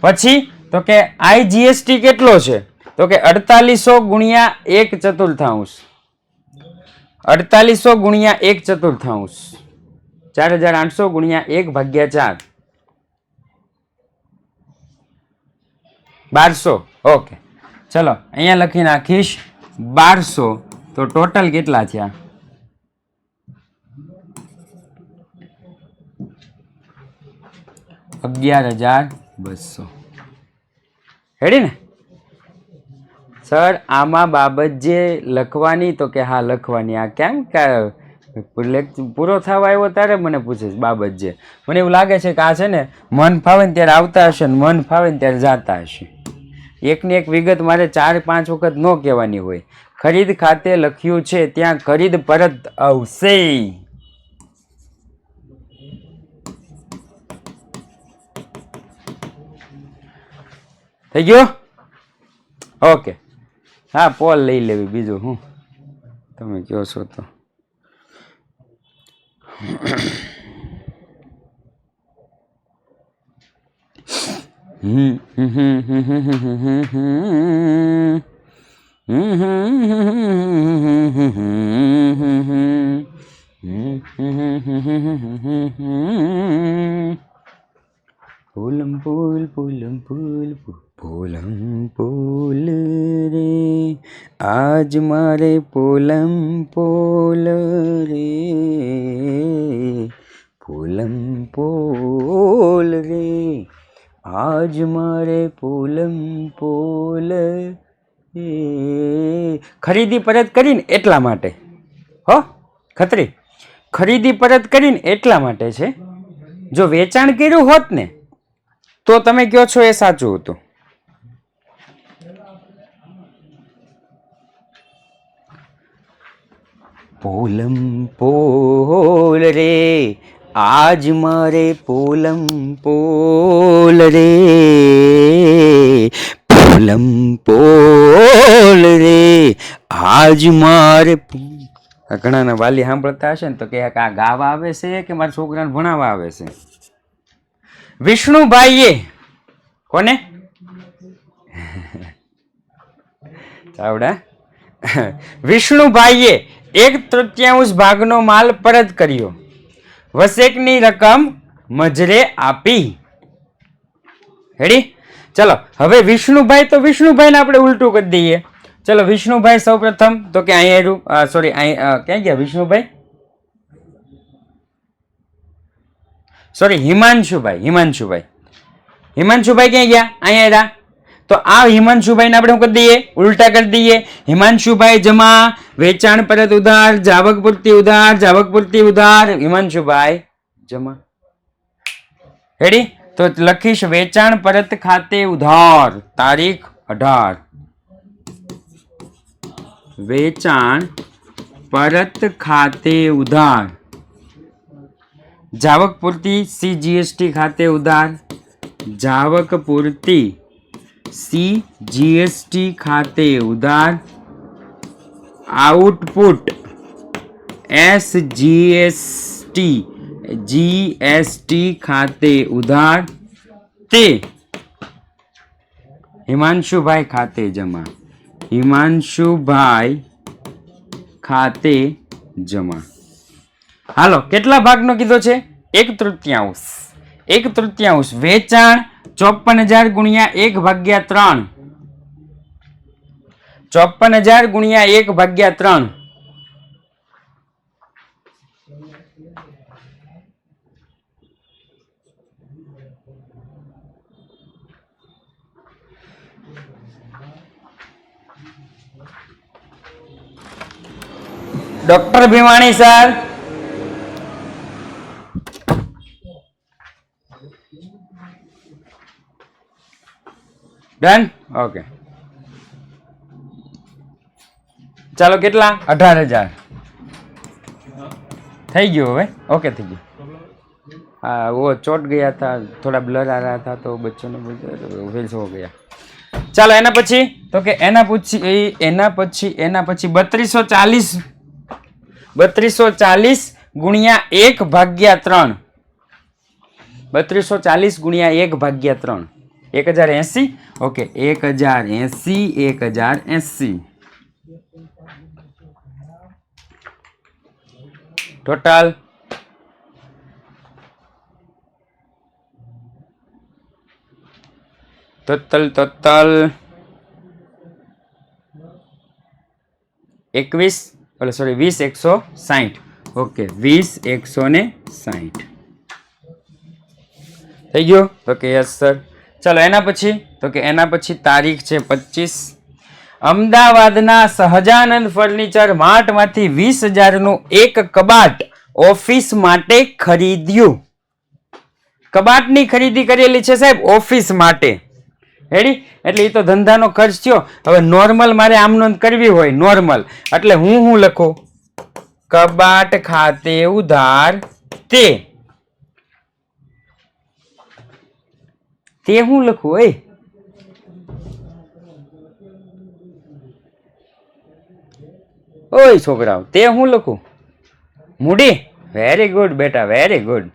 પછી તો કે IGST કેટલો છે? તો કે 4800 ગુણ્યા 1/4, 4800 ગુણ્યા 1/4, 4,800 ગુણ્યા 1 ભાગ્યા 4, 1200. ઓકે, ચલો અહીંયા લખી નાખીશ 1200. તો ટોટલ કેટલા થયા? 11,200. રેડી ને સર? આમાં બાબત જે લખવાની, તો કે હા લખવાની. આ કેમ પૂરો થવા આવ્યો ત્યારે મને પૂછે બાબત જે. મને એવું લાગે છે કે આ છે ને મન ફાવે ને ત્યારે આવતા હશે ને મન ફાવે ને ત્યારે જાતા હશે. એકની એક વિગત મારે 4-5 વખત ન કહેવાની હોય. ખરીદ ખાતે લખ્યું છે ત્યાં ખરીદ પરત આવશે. થઈ ગયો? ઓકે, હા, પોલ લઈ લેવી. બીજું હું તમે કહો છો તો. પૂલમ પૂલ પૂલમ પૂલ પૂલમ પૂલ રે, આજ મારે પૂલમ પૂલ રે, પૂલમ પૂલ રે, આજ મારે પૂલમ પૂલ રે. ખરીદી પરત કરીને એટલા માટે હો ખત્રી. ખરીદી પરત કરીને એટલા માટે છે. જો વેચાણ કર્યું હોત ને તો તમે કહો છો એ સાચું હતું. પોલમ પોલ રે આજ મારે પોલમ પોલ રે, પોલમ પોલ રે આજ મારે. ઘણાના વાલી સાંભળતા હશે ને તો કે આ ગાવા આવે છે કે મારા છોકરાને ભણાવવા આવે છે. વિષ્ણુભાઈએ કોને ચાવડા વિષ્ણુભાઈએ 1/3 ભાગનો માલ પરત કર્યો. વસેકની રકમ મજરે આપી. રેડી? ચલો હવે વિષ્ણુભાઈ તો વિષ્ણુભાઈને આપણે ઉલટું કરી દઈએ. ચલો વિષ્ણુભાઈ સૌ પ્રથમ તો કે અહીંયા સોરી ક્યાં ગયા વિષ્ણુભાઈ? સોરી હિમાંશુભાઈ. હિમાંશુભાઈ ક્યાં ગયા? અહીંયા રહ્યા. તો આ હિમાંશુભાઈને આપણે શું કરી દઈએ? ઉલટા કરી દઈએ. હિમાંશુભાઈ જમા, વેચાણ પરત ઉધાર, જાવક પૂર્તિ ઉધાર, જાવક પૂર્તિ ઉધાર, હિમાંશુભાઈ જમા. રેડી? તો લખીશ વેચાણ પરત ખાતે ઉધાર, તારીખ 18. વેચાણ પરત ખાતે ઉધાર, જાવક પૂર્તિ CGST ખાતે ઉધાર, જાવક પૂર્તિ CGST ખાતે ઉધાર, આઉટપુટ SGST ખાતે ઉધાર, તે હિમાંશુભાઈ ખાતે જમા. હિમાંશુભાઈ ખાતે જમા. હાલો કેટલા ભાગનો કીધો છે? 1/3. 1/3 વેચાણ 54,000 ગુણ્યા 1/3. 54,000 ગુણ્યા 1/3. Doctor Bhimani sir, done? Okay ચાલો કેટલા? 18,000 થઈ ગયું હવે. ઓકે થઈ ગયું. हाँ वो चोट गया था, थोड़ा ब्लर आ रहा था तो बच्चों ने फिर हो गया. ચાલો એના પછી તો કે એના પછી 3240 ગુણ્યા 1/3. 3240 ગુણ્યા 1/3 1080. Okay 1080 total total 20,160. ઓકે 20,160 થઈ ગયો? તો કે યસ સર. ચાલો એના પછી તો કે એના પછી તારીખ છે 25. અમદાવાદના સહજાનંદ ફર્નિચર માર્ટમાંથી 20,000નું એક કબાટ ઓફિસ માટે ખરીદ્યું. કબાટની ખરીદી કરેલી છે સાહેબ ઓફિસ માટે. રેડી? એટલે એ તો ધંધાનો ખર્ચ થયો. હવે નોર્મલ મારે આમ નોંધ કરવી હોય નોર્મલ, એટલે હું લખું કબાટ ખાતે ઉધાર, તે હું લખું ઓય છોકરાઓ, તે હું લખું મૂડી. વેરી ગુડ બેટા, વેરી ગુડ.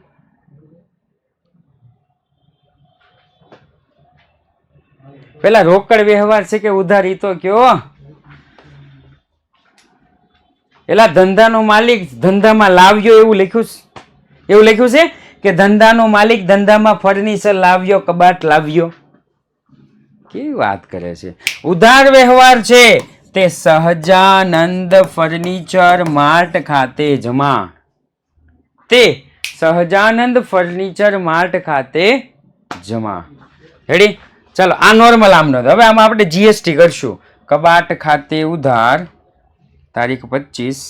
પેલા રોકડ વ્યવહાર છે કે ઉધારી તો કયો? એલા ધંધાનો માલિક ધંધામાં લાવ્યો એવું લખ્યું છે કે ધંધાનો માલિક ધંધામાં ફર્નિચર લાવ્યો, કબાટ લાવ્યો. કેવી વાત કરે છે? ઉધાર વ્યવહાર છે તે સહજાનંદ ફર્નિચર માર્ટ ખાતે જમા. તે સહજાનંદ ફર્નિચર માર્ટ ખાતે જમા. રેડી? ચાલો આ નોર્મલ આમ નોંધ. હવે આમાં આપણે જીએસટી કરશું. કબાટ ખાતે ઉધાર તારીખ 25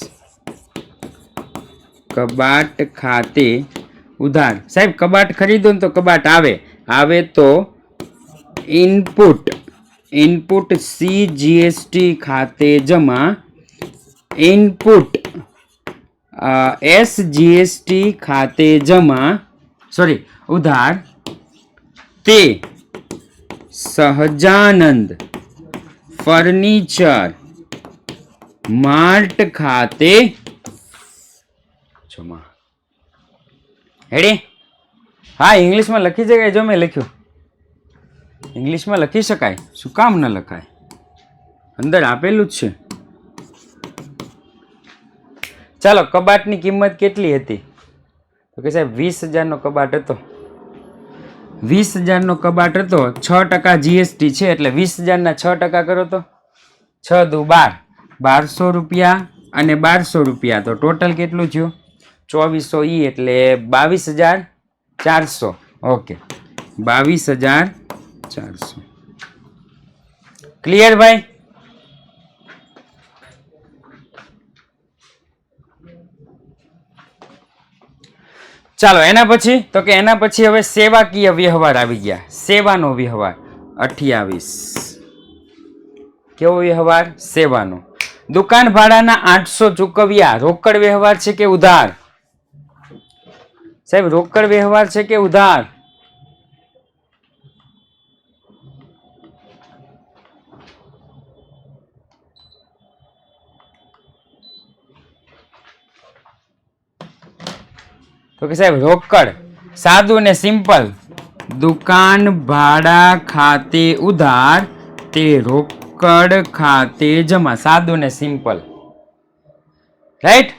કબાટ ખાતે ઉધાર. સાહેબ કબાટ ખરીદો ને તો કબાટ આવે તો ઇનપુટ CGST ખાતે જમા. ઇનપુટ SGST ખાતે જમા. સોરી ઉધાર. તે સહજાનંદ ફર્નિચર માર્ટ ખાતે જમા. હેડી? હા ઇંગ્લિશમાં લખી શકાય. જો મેં લખ્યું ઇંગ્લિશમાં લખી શકાય, શું કામ ન લખાય? અંદર આપેલું જ છે. ચાલો કબાટની કિંમત કેટલી હતી? તો કે સાહેબ 20,000નો કબાટ હતો. 20,000નો કબાટ હતો. 6% GST છે એટલે 20,000ના 6% કરો તો 6 દુ 12, 1200 રૂપિયા અને 1200 રૂપિયા તો ટોટલ કેટલું થયું? 2400 એટલે 22,400. ઓકે 22,400. ક્લિયર ભાઈ? ચાલો એના પછી તો કે એના પછી હવે સેવાકીય વ્યવહાર આવી ગયા. સેવાનો વ્યવહાર 28. કેવો વ્યવહાર? સેવાનો. દુકાન ભાડાના 800 ચૂકવ્યા. રોકડ વ્યવહાર છે કે ઉધાર? સાહેબ રોકડ વ્યવહાર છે કે ઉધાર? તો કે સાહેબ રોકડ. સાદું ને સિમ્પલ. દુકાન ભાડા ખાતે ઉધાર, તે રોકડ ખાતે જમા. સાદું ને સિમ્પલ. રાઈટ?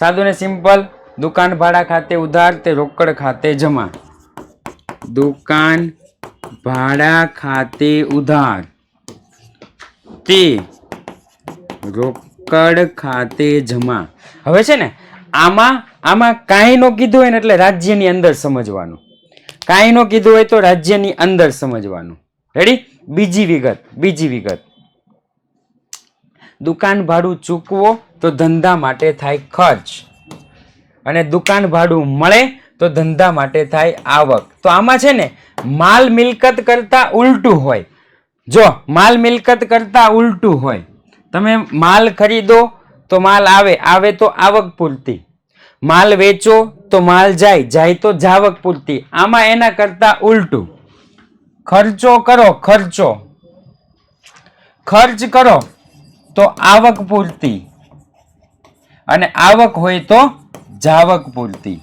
સાદું ને સિમ્પલ. દુકાન ભાડા ખાતે ઉધાર, તે રોકડ ખાતે જમા. દુકાન ભાડા ખાતે ઉધાર, તે રોકડ ખાતે જમા. હવે છે ને આમાં કાંઈ નો કીધું હોય ને એટલે રાજ્યની અંદર સમજવાનું. કાંઈ નો કીધું હોય તો રાજ્યની અંદર સમજવાનું. રેડી? બીજી વિગત. દુકાન ભાડું ચૂકવો તો ધંધા માટે થાય ખર્ચ, અને દુકાન ભાડું મળે તો ધંધા માટે થાય આવક. તો આમાં છે ને માલ મિલકત કરતા ઉલટું હોય. જો માલ મિલકત કરતા ઉલટું હોય. તમે માલ ખરીદો તો માલ આવે તો આવક પૂરતી. માલ વેચો તો માલ જાય તો જાવક પૂરતી. આમાં એના કરતા ઉલટું. ખર્ચ કરો તો આવક પૂરતી, અને આવક હોય તો જાવક પૂરતી.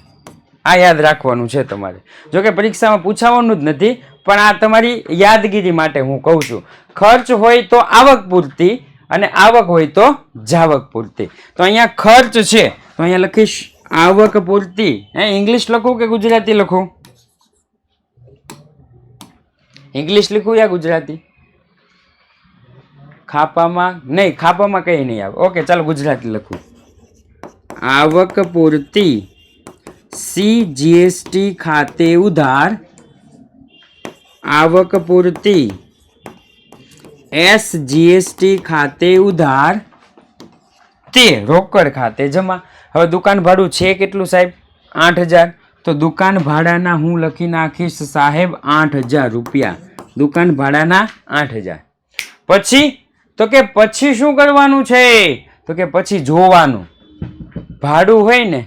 આ યાદ રાખવાનું છે તમારે. જો કે પરીક્ષામાં પૂછાવાનું જ નથી, પણ આ તમારી યાદગીરી માટે હું કહું છું. ખર્ચ હોય તો આવક પૂરતી, અને આવક હોય તો જાવક પૂરતી. તો અહીંયા ખર્ચ છે તો અહીંયા લખીશ આવક પૂરતી. ઇંગ્લિશ લખું કે ગુજરાતી લખું? ઇંગ્લિશ લખું યા ગુજરાતી? ખાપામાં કઈ નહીં આવે. ઓકે ચાલો ગુજરાતી લખું. આવક પૂરતી CGST ખાતે ઉધાર, આવક પૂરતી SGST ખાતે ઉધાર, તે રોકડ ખાતે જમા. હવે દુકાન ભાડું છે કેટલું સાહેબ? 8,000. તો દુકાન ભાડાના હું લખી નાખીશ સાહેબ 8,000 રૂપિયા. દુકાન ભાડાના 8,000. પછી શું કરવાનું છે? તો કે પછી જોવાનું. ભાડું હોય ને,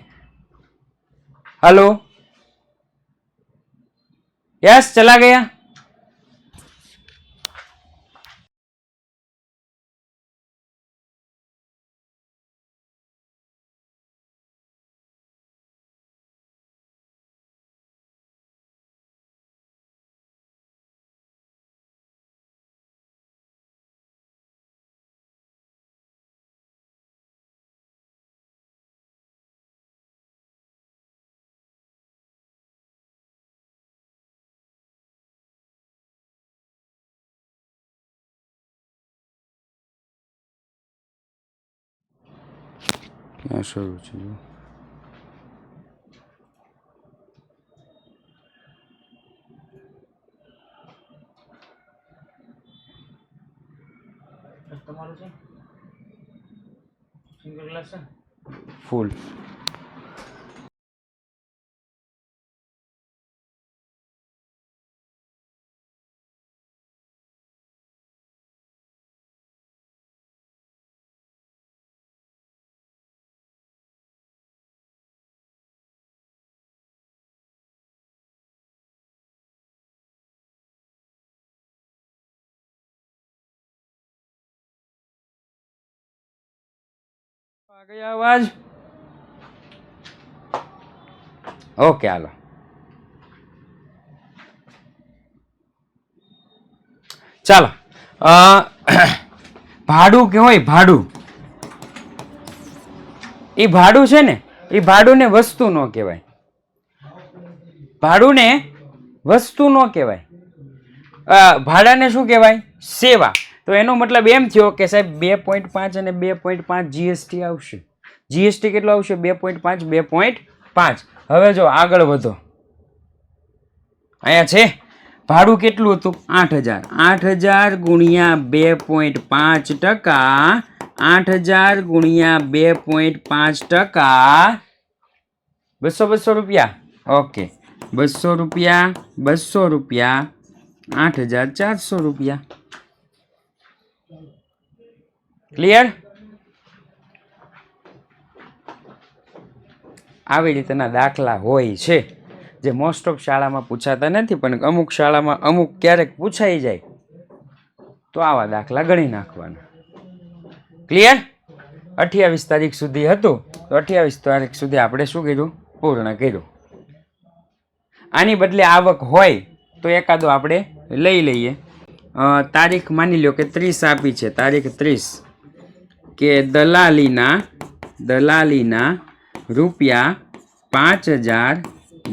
હલો યસ ચલા ગયા. ક્યાં શરૂ છે? તમારું છે સિંગલ ક્લાસ છે ફૂલ. આ ગયા અવાજ? ઓકે, હાલો. ચાલો, ભાડું કે હોય ભાડું, એ ભાડું છે ને, એ ભાડું ને વસ્તુ ન કહેવાય. ભાડું ને વસ્તુ ન કહેવાય. ભાડાને શું કહેવાય? સેવા. તો એનો મતલબ એમ થયો કે સાહેબ 2.5 અને 2.5 જીએસટી આવશે. જીએસટી કેટલો આવશે? 2.5 2.5. હવે જો આગળ વધો, અહીંયા છે ભાડું કેટલું હતું? 8000. 8000 ગુણ્યા 2.5%, 8000 ગુણ્યા 2.5%, 200 રૂપિયા. ઓકે, 200 રૂપિયા, 200 રૂપિયા, 8400 રૂપિયા. ક્લિયર? આવી રીતના દાખલા હોય છે જે મોસ્ટ ઓફ શાળામાં પૂછાતા નથી, પણ અમુક શાળામાં અમુક ક્યારેક પૂછાઈ જાય તો આવા દાખલા ગણી નાખવાના. ક્લિયર? 28 તારીખ સુધી હતું તો 28 તારીખ સુધી આપણે શું કર્યું? પૂર્ણ કર્યું. આની બદલે આવક હોય તો એકાદો આપણે લઈ લઈએ. તારીખ માની લો કે 30 આપી છે, તારીખ 30, કે દલાલીના રૂપિયા 5000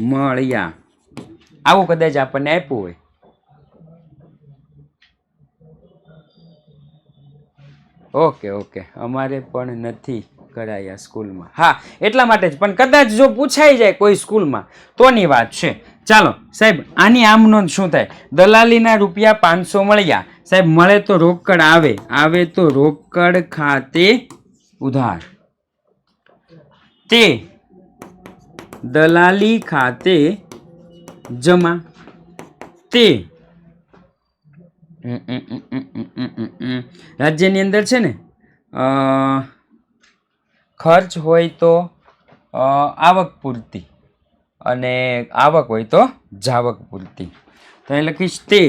મળ્યા. આવું કદાચ આપણને આપ્યું હોય. ઓકે, અમારે પણ નથી કરાયા સ્કૂલમાં. હા, એટલા માટે જ. પણ કદાચ જો પૂછાઈ જાય કોઈ સ્કૂલમાં તોની વાત છે. ચાલો સાહેબ, આની આમ નોંધ શું થાય? દલાલીના રૂપિયા 500 મળ્યા. સાહેબ, મળે તો રોકડ આવે તો રોકડ ખાતે ઉધાર, તે દલાલી ખાતે જમા, તે રાજ્યની અંદર છે ને ખર્ચ હોય તો આવક પૂરતી અને આવક હોય તો જાવક પૂરતી. તો એ લખીશ તે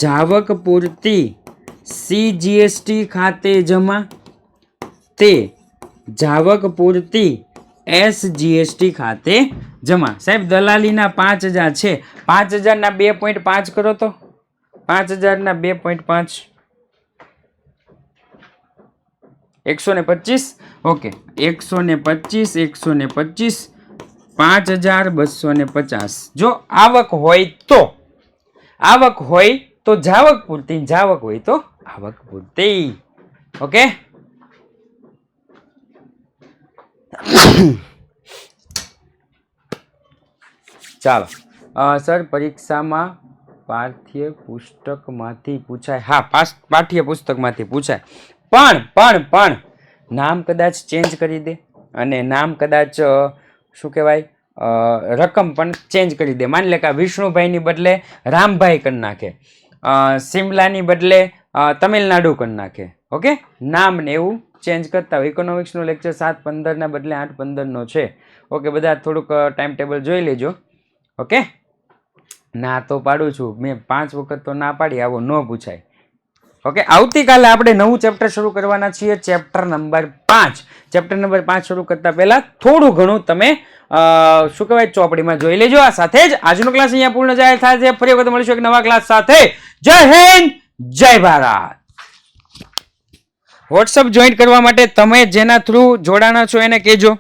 જાવક પૂરતી CGST ખાતે જમા, તે જાવક પૂરતી SGST ખાતે જમા. સાહેબ, દલાલીના 5000 છે, 5000 ના 2.5 કરો તો 5000 ના 2.5 125. ઓકે, 125 5250. જો આવક હોય તો જાવક પૂરતી, જાવક હોય તો આવક પૂરતી. ઓકે, ચાલો. સર, પરીક્ષામાં પાઠ્ય પુસ્તકમાંથી પૂછાય? હા, પાઠ્ય પુસ્તકમાંથી પૂછાય, પણ નામ કદાચ ચેન્જ કરી દે અને નામ કદાચ શું કહેવાય, રકમ પણ ચેન્જ કરી દે. માની લે કે વિષ્ણુભાઈની બદલે રામભાઈ કરી નાખે, સિમલાની બદલે તમિલનાડુ કરી નાખે. ઓકે, નામ ને એવું ચેન્જ કરતા હોય. ઇકોનોમિક્સનો લેક્ચર 7:15 ના બદલે 8:15 છે. ઓકે, બધા થોડુંક ટાઈમ ટેબલ જોઈ લેજો. ઓકે, ના તો પાડું છું, મેં 5 વખત તો ના પાડી, આવો ન પૂછાય. ઓકે, આવતીકાલે આપણે નવું ચેપ્ટર શરૂ કરવાના છીએ, ચેપ્ટર નંબર 5. ચેપ્ટર નંબર 5 શરૂ કરતા પહેલા થોડું ઘણું તમે શું કહેવાય ચોપડીમાં જોઈ લેજો. આ સાથે જ આજનો ક્લાસ અહીંયા પૂર્ણ જાહેર થાય છે. ફરી વખત મળીશું એક નવા ક્લાસ સાથે. જય હિન્દ, જય ભારત. વોટ્સઅપ જોઈન કરવા માટે તમે જેના થ્રુ જોડાણા છો એને કહેજો.